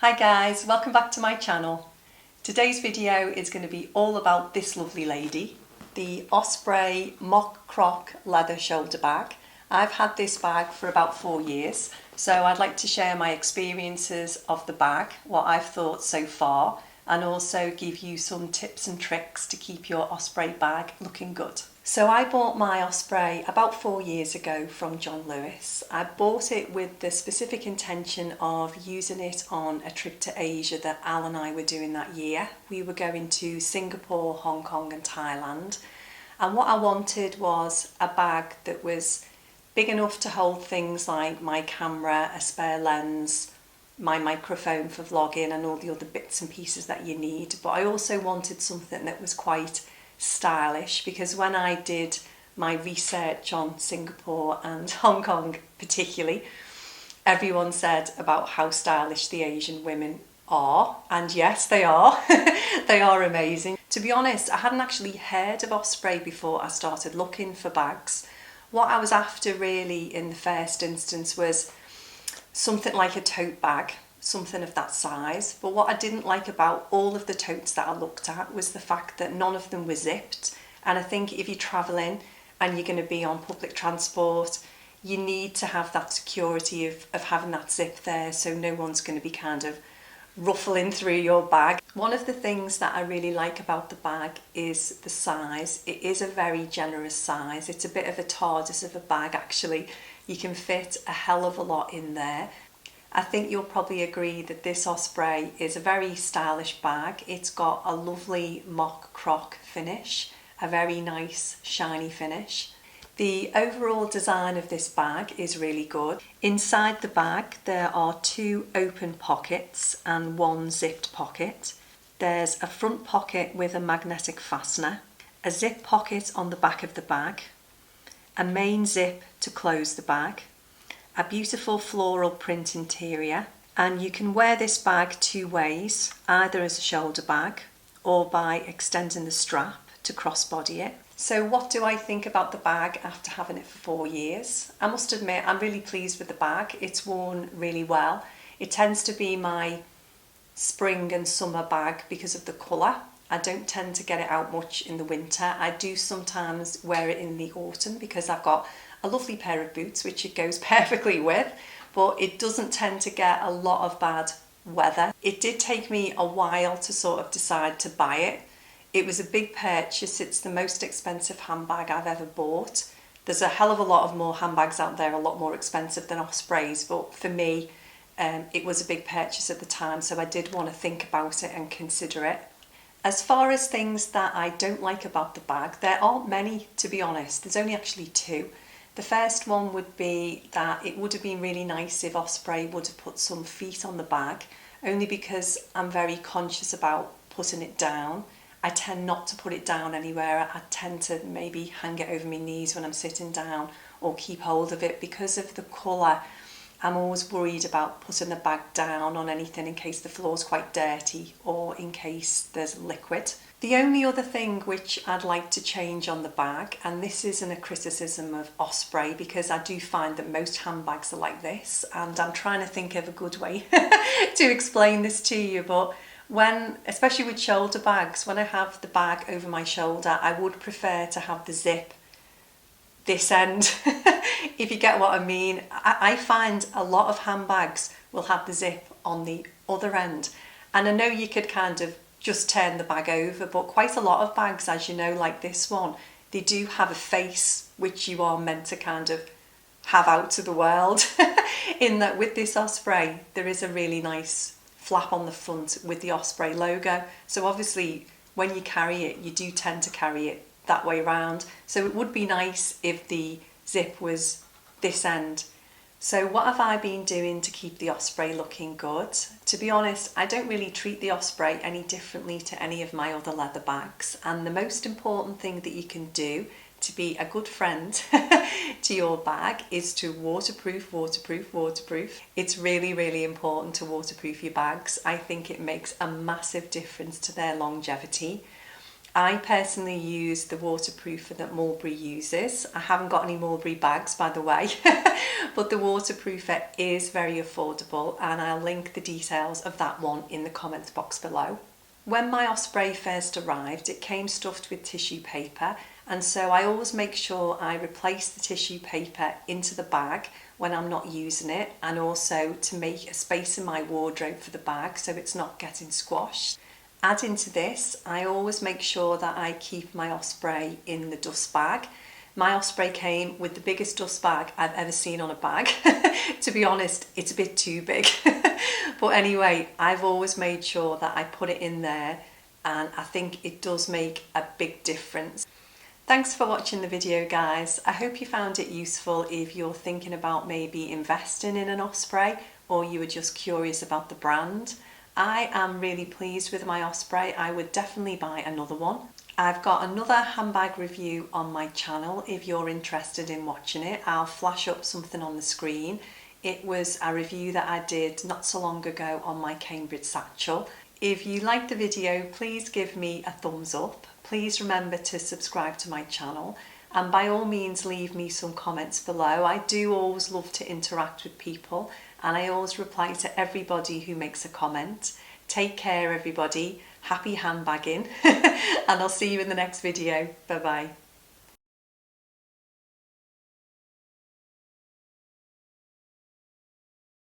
Hi guys, welcome back to my channel. Today's video is going to be all about this lovely lady, the Osprey Mock Croc leather shoulder bag. I've had this bag for about 4 years, so I'd like to share my experiences of the bag, what I've thought so far, and also give you some tips and tricks to keep your Osprey bag looking good. So I bought my Osprey about 4 years ago from John Lewis. I bought it with the specific intention of using it on a trip to Asia that Al and I were doing that year. We were going to Singapore, Hong Kong and Thailand. And what I wanted was a bag that was big enough to hold things like my camera, a spare lens, my microphone for vlogging and all the other bits and pieces that you need. But I also wanted something that was quite stylish, because when I did my research on Singapore and Hong Kong particularly, everyone said about how stylish the Asian women are, and yes, they are. They are amazing. To be honest, I hadn't actually heard of Osprey before I started looking for bags. What I was after really in the first instance was something like a tote bag, something of that size. But what I didn't like about all of the totes that I looked at was the fact that none of them were zipped. And I think if you're traveling and you're going to be on public transport, you need to have that security of having that zip there, so no one's going to be kind of ruffling through your bag. One of the things that I really like about the bag is the size. It is a very generous size. It's a bit of a TARDIS of a bag actually. You can fit a hell of a lot in there. I think you'll probably agree that this Osprey is a very stylish bag. It's got a lovely mock croc finish, a very nice shiny finish. The overall design of this bag is really good. Inside the bag there are 2 open pockets and 1 zipped pocket. There's a front pocket with a magnetic fastener, a zip pocket on the back of the bag, a main zip to close the bag, a beautiful floral print interior, and you can wear this bag 2 ways, either as a shoulder bag or by extending the strap to crossbody it. So what do I think about the bag after having it for 4 years? I must admit I'm really pleased with the bag. It's worn really well. It tends to be my spring and summer bag because of the colour. I don't tend to get it out much in the winter. I do sometimes wear it in the autumn because I've got a lovely pair of boots which it goes perfectly with, but it doesn't tend to get a lot of bad weather. It did take me a while to sort of decide to buy it. It was a big purchase. It's the most expensive handbag I've ever bought. There's a hell of a lot of more handbags out there, a lot more expensive than Ospreys, but for me it was a big purchase at the time, so I did want to think about it and consider it. As far as things that I don't like about the bag, there aren't many, to be honest. There's only actually 2. The first one would be that it would have been really nice if Osprey would have put some feet on the bag, only because I'm very conscious about putting it down. I tend not to put it down anywhere. I tend to maybe hang it over my knees when I'm sitting down or keep hold of it. Because of the colour, I'm always worried about putting the bag down on anything in case the floor's quite dirty or in case there's liquid. The only other thing which I'd like to change on the bag, and this isn't a criticism of Osprey because I do find that most handbags are like this, and I'm trying to think of a good way to explain this to you, but especially with shoulder bags, when I have the bag over my shoulder, I would prefer to have the zip this end, if you get what I mean. I find a lot of handbags will have the zip on the other end, and I know you could kind of just turn the bag over, but quite a lot of bags, as you know, like this one, they do have a face which you are meant to kind of have out to the world. In that with this Osprey there is a really nice flap on the front with the Osprey logo, so obviously when you carry it you do tend to carry it that way round, so it would be nice if the zip was this end. So what have I been doing to keep the Osprey looking good? To be honest, I don't really treat the Osprey any differently to any of my other leather bags, and the most important thing that you can do to be a good friend to your bag is to waterproof. It's really, really important to waterproof your bags. I think it makes a massive difference to their longevity. I personally use the waterproofer that Mulberry uses. I haven't got any Mulberry bags, by the way, but the waterproofer is very affordable, and I'll link the details of that one in the comments box below. When my Osprey first arrived, it came stuffed with tissue paper, and so I always make sure I replace the tissue paper into the bag when I'm not using it, and also to make a space in my wardrobe for the bag so it's not getting squashed. Adding to this, I always make sure that I keep my Osprey in the dust bag. My Osprey came with the biggest dust bag I've ever seen on a bag. To be honest, it's a bit too big. But anyway, I've always made sure that I put it in there, and I think it does make a big difference. Thanks for watching the video, guys. I hope you found it useful if you're thinking about maybe investing in an Osprey, or you were just curious about the brand. I am really pleased with my Osprey. I would definitely buy another one. I've got another handbag review on my channel if you're interested in watching it. I'll flash up something on the screen. It was a review that I did not so long ago on my Cambridge satchel. If you liked the video, please give me a thumbs up. Please remember to subscribe to my channel, and by all means leave me some comments below. I do always love to interact with people, and I always reply to everybody who makes a comment. Take care, everybody. Happy handbagging, and I'll see you in the next video. Bye bye.